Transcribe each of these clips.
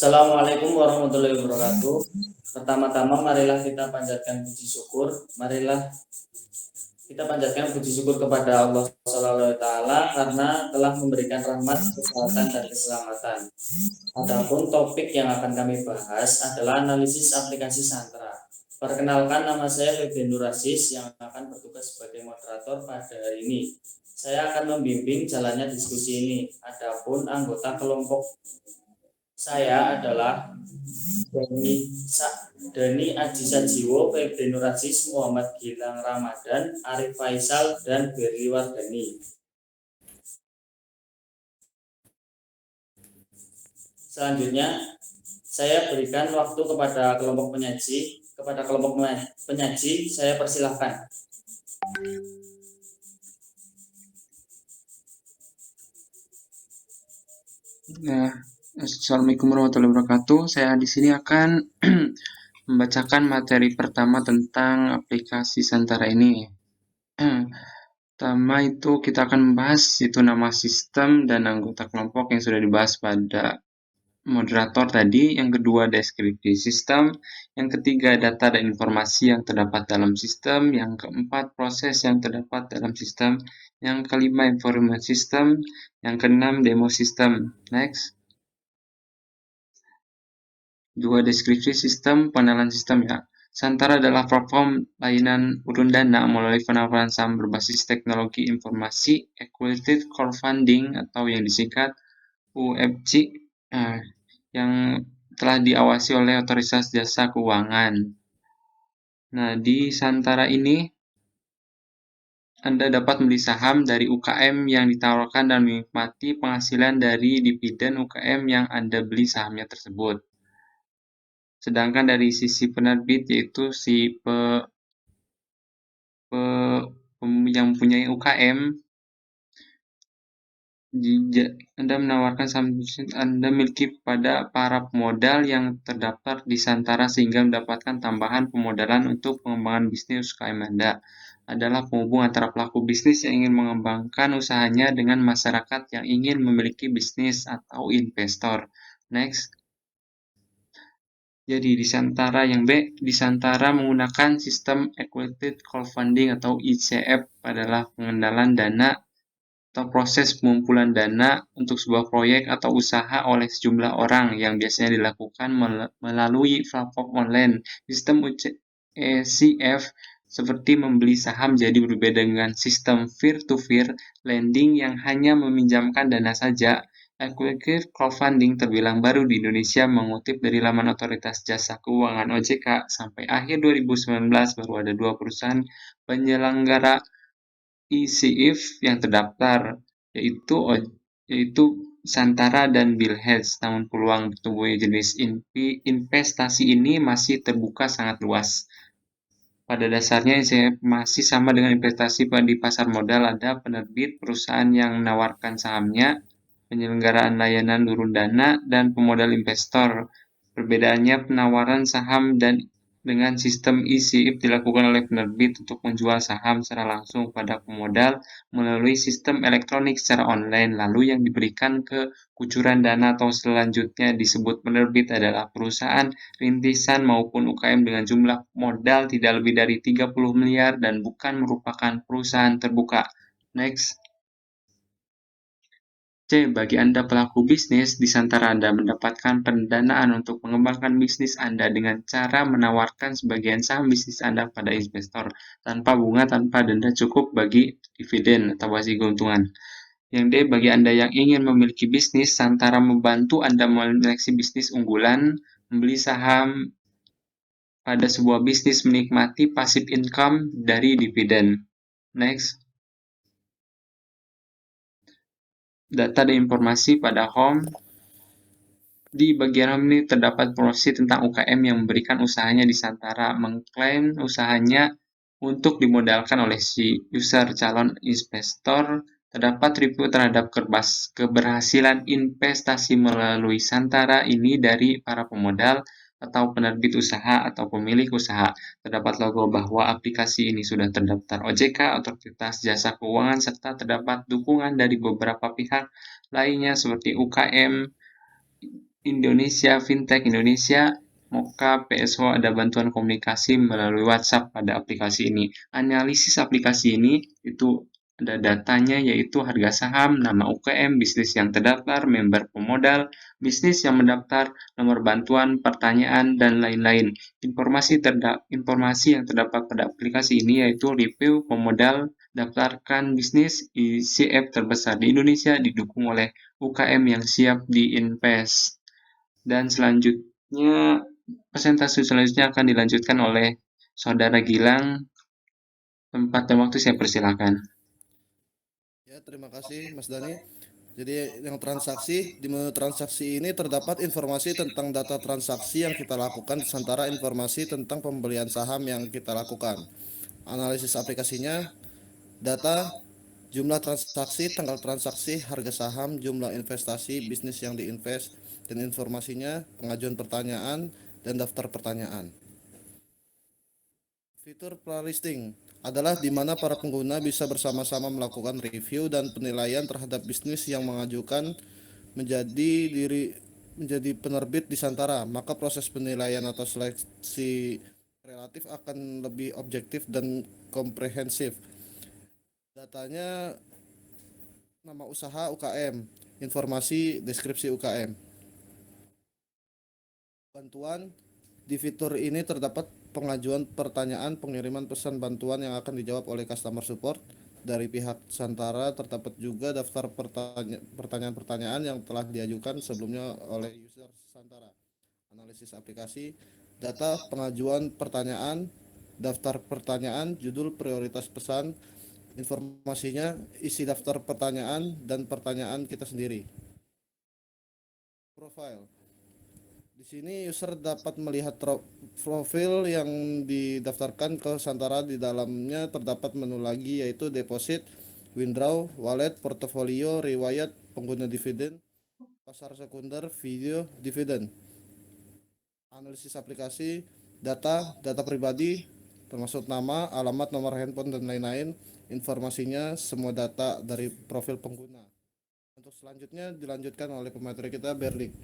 Assalamualaikum warahmatullahi wabarakatuh. Pertama-tama marilah kita panjatkan puji syukur. Marilah kita panjatkan puji syukur kepada Allah Subhanahu wa taala karena telah memberikan rahmat, kesehatan dan keselamatan. Adapun topik yang akan kami bahas adalah analisis aplikasi Santra. Perkenalkan, nama saya Febri Nur Aziz yang akan bertugas sebagai moderator pada hari ini. Saya akan membimbing jalannya diskusi ini. Adapun anggota kelompok saya adalah Dani Aji Sajiwo, Febri Nur Aziz, Muhammad Gilang Ramadan, Arif Faisal, dan Berli Wardani. Selanjutnya, saya berikan waktu kepada kelompok penyaji. Saya persilahkan. Assalamualaikum warahmatullahi wabarakatuh. Saya di sini akan membacakan materi pertama tentang aplikasi Santara ini. Pertama itu kita akan membahas itu nama sistem dan anggota kelompok yang sudah dibahas pada moderator tadi. Yang kedua, deskripsi sistem. Yang ketiga, data dan informasi yang terdapat dalam sistem. Yang keempat, proses yang terdapat dalam sistem. Yang kelima, informasi sistem. Yang keenam, demo sistem. Next. 2. Deskripsi sistem, pengenalan sistem ya. Santara adalah platform layanan urun dana melalui penawaran saham berbasis teknologi informasi, Equity Crowdfunding atau yang disingkat UFC, yang telah diawasi oleh Otoritas Jasa Keuangan. Nah, di Santara ini Anda dapat membeli saham dari UKM yang ditawarkan dan menikmati penghasilan dari dividen UKM yang Anda beli sahamnya tersebut. Sedangkan dari sisi penerbit, yaitu si yang mempunyai UKM, Anda menawarkan saham Anda miliki pada para pemodal yang terdaftar di Santara sehingga mendapatkan tambahan pemodalan untuk pengembangan bisnis UKM Anda. Adalah penghubung antara pelaku bisnis yang ingin mengembangkan usahanya dengan masyarakat yang ingin memiliki bisnis atau investor. Next. Jadi di Santara yang B, di Santara menggunakan sistem Equity Crowdfunding atau ICF adalah pengendalian dana atau proses pengumpulan dana untuk sebuah proyek atau usaha oleh sejumlah orang yang biasanya dilakukan melalui platform online. Sistem ECF seperti membeli saham jadi berbeda dengan sistem peer-to-peer lending yang hanya meminjamkan dana saja. Equity crowdfunding terbilang baru di Indonesia. Mengutip dari laman Otoritas Jasa Keuangan OJK, sampai akhir 2019 baru ada 2 perusahaan penyelenggara ICF yang terdaftar, yaitu Santara dan Bill Hedge. Namun peluang bertumbuhnya jenis investasi ini masih terbuka sangat luas. Pada dasarnya, ICF masih sama dengan investasi di pasar modal. Ada penerbit, perusahaan yang menawarkan sahamnya, penyelenggaraan layanan urun dana, dan pemodal investor. Perbedaannya, penawaran saham dan dengan sistem ICF dilakukan oleh penerbit untuk menjual saham secara langsung pada pemodal melalui sistem elektronik secara online. Lalu yang diberikan ke kucuran dana atau selanjutnya disebut penerbit adalah perusahaan rintisan maupun UKM dengan jumlah modal tidak lebih dari 30 miliar dan bukan merupakan perusahaan terbuka. Next. C. Bagi Anda pelaku bisnis, di Santara Anda mendapatkan pendanaan untuk mengembangkan bisnis Anda dengan cara menawarkan sebagian saham bisnis Anda pada investor, tanpa bunga, tanpa denda, cukup bagi dividen atau hasil keuntungan. Yang D. Bagi Anda yang ingin memiliki bisnis, Santara membantu Anda menyeleksi bisnis unggulan, membeli saham pada sebuah bisnis, menikmati passive income dari dividen. Next. Data dan informasi pada home. Di bagian home ini terdapat informasi tentang UKM yang memberikan usahanya di Santara, mengklaim usahanya untuk dimodalkan oleh si user calon investor. Terdapat review terhadap keberhasilan investasi melalui Santara ini dari para pemodal atau penerbit usaha atau pemilik usaha. Terdapat logo bahwa aplikasi ini sudah terdaftar OJK, Otoritas Jasa Keuangan, serta terdapat dukungan dari beberapa pihak lainnya seperti UKM, Indonesia, Fintech Indonesia, Moka, PSO ada bantuan komunikasi melalui WhatsApp pada aplikasi ini. Analisis aplikasi ini itu ada datanya yaitu harga saham, nama UKM, bisnis yang terdaftar, member pemodal, bisnis yang mendaftar, nomor bantuan, pertanyaan, dan lain-lain. Informasi yang terdapat pada aplikasi ini yaitu review pemodal, daftarkan bisnis, isi app terbesar di Indonesia, didukung oleh UKM yang siap diinvest. Dan selanjutnya, presentasi selanjutnya akan dilanjutkan oleh Saudara Gilang. Tempat dan waktu saya persilakan. Ya, terima kasih Mas Dani. Jadi yang di menu transaksi ini terdapat informasi tentang data transaksi yang kita lakukan sementara informasi tentang pembelian saham yang kita lakukan. Analisis aplikasinya, data, jumlah transaksi, tanggal transaksi, harga saham, jumlah investasi, bisnis yang diinvest, dan informasinya, pengajuan pertanyaan, dan daftar pertanyaan. Fitur playlisting adalah di mana para pengguna bisa bersama-sama melakukan review dan penilaian terhadap bisnis yang mengajukan menjadi penerbit di Santara. Maka proses penilaian atau seleksi relatif akan lebih objektif dan komprehensif. Datanya nama usaha UKM, informasi deskripsi UKM. Bantuan di fitur ini terdapat pengajuan pertanyaan, pengiriman pesan bantuan yang akan dijawab oleh customer support dari pihak Santara. Terdapat juga daftar pertanyaan-pertanyaan yang telah diajukan sebelumnya oleh user Santara. Analisis aplikasi, data pengajuan pertanyaan, daftar pertanyaan, judul, prioritas pesan, informasinya, isi daftar pertanyaan, dan pertanyaan kita sendiri. Profile. Di sini user dapat melihat profil yang didaftarkan ke Santara. Di dalamnya terdapat menu lagi yaitu deposit, withdraw, wallet, portofolio, riwayat pengguna dividen, pasar sekunder, video, dividen. Analisis aplikasi, data pribadi termasuk nama, alamat, nomor handphone, dan lain-lain. Informasinya semua data dari profil pengguna. Untuk selanjutnya dilanjutkan oleh pemateri kita, Berlik.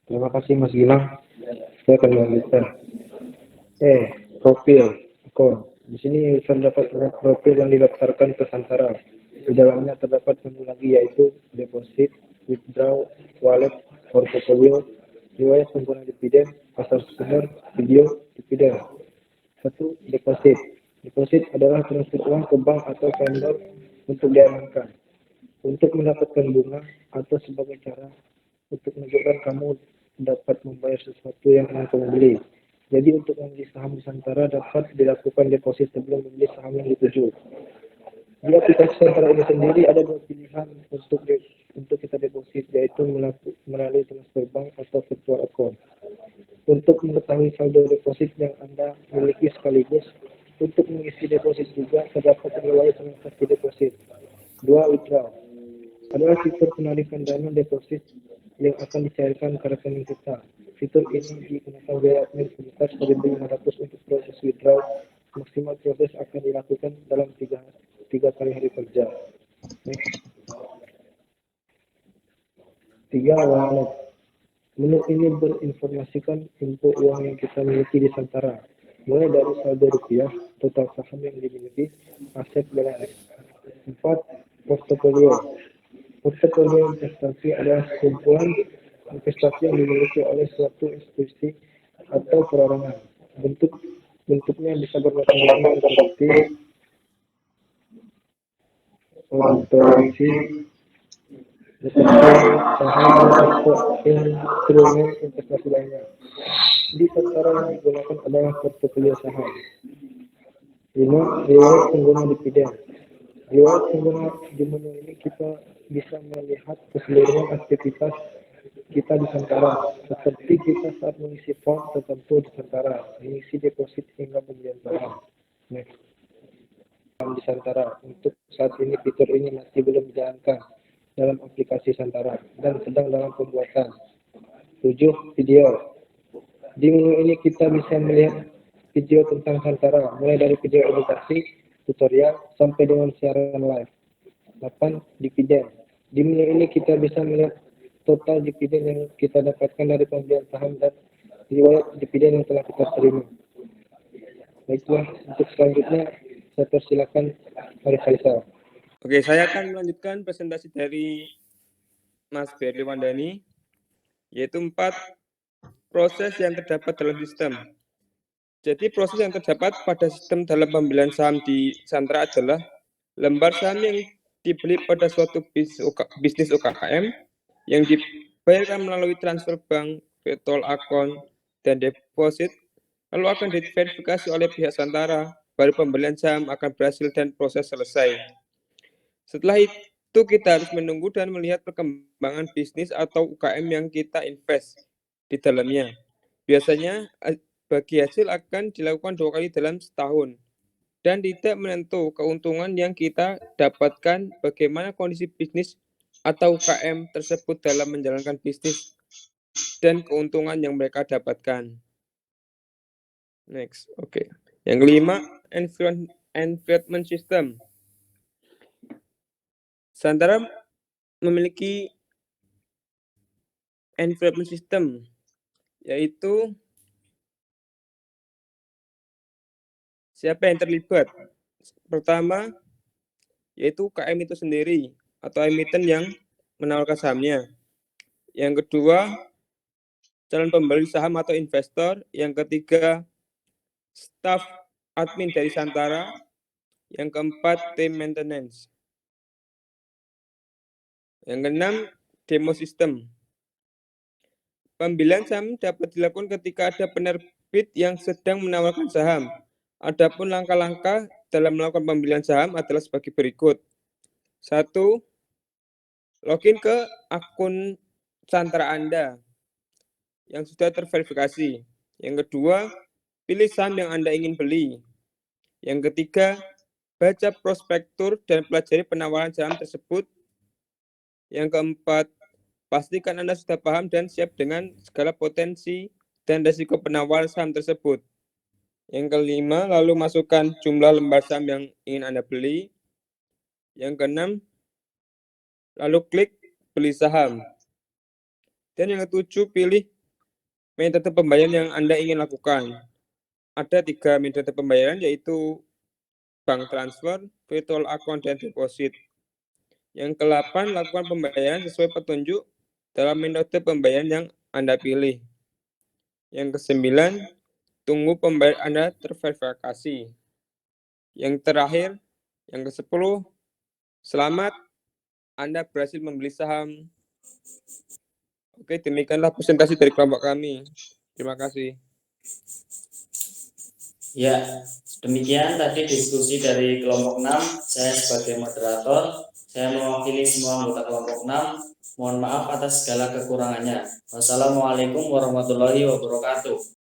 Terima kasih Mas Gilang. Saya akan melanjutkan. Profil akun. Di sini terdapat profil yang didaftarkan ke Santara. Di dalamnya terdapat menu lagi yaitu deposit, withdraw, wallet, portfolio, riwayat pengguna dividen, pasar sekunder, video, dividen. 1. Deposit. Deposit adalah transfer uang ke bank atau vendor untuk diamankan, untuk mendapatkan bunga, atau sebagai cara untuk menunjukkan kamu dapat membayar sesuatu yang akan kamu beli. Jadi untuk membeli saham di Santara dapat dilakukan deposit sebelum membeli saham yang dituju. Di aplikasi Santara ini sendiri ada dua pilihan untuk kita deposit, yaitu melalui transfer bank atau virtual account. Untuk mengetahui saldo deposit yang Anda miliki sekaligus untuk mengisi deposit juga terdapat melalui transaksi deposit. 2. Withdraw adalah fitur penarikan dana deposit yang akan dicairkan ke rekening kita. Fitur ini digunakan biaya admin sebesar 1.500 untuk proses withdraw. Maksimal proses akan dilakukan dalam 3 kali hari kerja. Next. 3. Wallet. Menu ini berinformasikan info uang yang kita miliki di Santara, mulai dari saldo rupiah, total saham yang dimiliki, aset, dan lain-lain. 4. Portofolio. Portofolio investasi adalah kumpulan investasi yang dimiliki oleh suatu institusi atau perorangan. Bentuknya bisa bermacam-macam seperti obligasi, saham, atau instrumen investasi lainnya. Di Santara yang digunakan adalah portofolio saham. 5. Riwayat pengguna dividen. Riwayat pengguna di menu ini kita bisa melihat keseluruhan aktivitas kita di Santara, seperti kita saat mengisi form tertentu di Santara, mengisi deposit hingga pembelian saham. Next. Di Santara, untuk saat ini fitur ini masih belum dijalankan dalam aplikasi Santara dan sedang dalam pembuatan. 7. Video. Di menu ini kita bisa melihat video tentang Santara, mulai dari video edukasi, tutorial, sampai dengan siaran live. 8. Dividen. Di menu ini kita bisa melihat total dividen yang kita dapatkan dari pembelian saham dan riwayat dividen yang telah kita terima. Baiklah, untuk selanjutnya saya persilakan Mari Faisal. Oke, saya akan melanjutkan presentasi dari Mas Berli Wandani, yaitu 4 proses yang terdapat dalam sistem. Jadi proses yang terdapat pada sistem dalam pembelian saham di Santara adalah lembar saham yang dibeli pada suatu bisnis UKM yang dibayarkan melalui transfer bank, virtual account, dan deposit, lalu akan diverifikasi oleh pihak Santara, baru pembelian saham akan berhasil dan proses selesai. Setelah itu kita harus menunggu dan melihat perkembangan bisnis atau UKM yang kita invest di dalamnya. Biasanya bagi hasil akan dilakukan 2 kali dalam setahun dan tidak menentu keuntungan yang kita dapatkan bagaimana kondisi bisnis atau UKM tersebut dalam menjalankan bisnis dan keuntungan yang mereka dapatkan. Next, oke. Yang kelima, environment system. Santara memiliki environment system, yaitu siapa yang terlibat. Pertama, yaitu UKM itu sendiri atau emiten yang menawarkan sahamnya. Yang kedua, calon pembeli saham atau investor. Yang ketiga, staf admin dari Santara. Yang keempat, tim maintenance. Yang keenam, demo system. Pembelian saham dapat dilakukan ketika ada penerbit yang sedang menawarkan saham. Adapun langkah-langkah dalam melakukan pembelian saham adalah sebagai berikut. 1. Login ke akun Santara Anda yang sudah terverifikasi. Yang kedua, pilih saham yang Anda ingin beli. Yang ketiga, baca prospektur dan pelajari penawaran saham tersebut. Yang keempat, pastikan Anda sudah paham dan siap dengan segala potensi dan risiko penawaran saham tersebut. Yang kelima, lalu masukkan jumlah lembar saham yang ingin Anda beli. Yang keenam, lalu klik beli saham. Dan yang ketujuh, pilih metode pembayaran yang Anda ingin lakukan. Ada 3 metode pembayaran, yaitu bank transfer, virtual account, dan deposit. Yang ke-8, lakukan pembayaran sesuai petunjuk dalam metode pembayaran yang Anda pilih. Yang ke-9, tunggu pembayaran Anda terverifikasi. Yang terakhir, yang ke-10, selamat, Anda berhasil membeli saham. Oke, demikianlah presentasi dari kelompok kami. Terima kasih. Ya, demikian tadi diskusi dari kelompok 6. Saya sebagai moderator, saya mewakili semua anggota kelompok 6. Mohon maaf atas segala kekurangannya. Wassalamualaikum warahmatullahi wabarakatuh.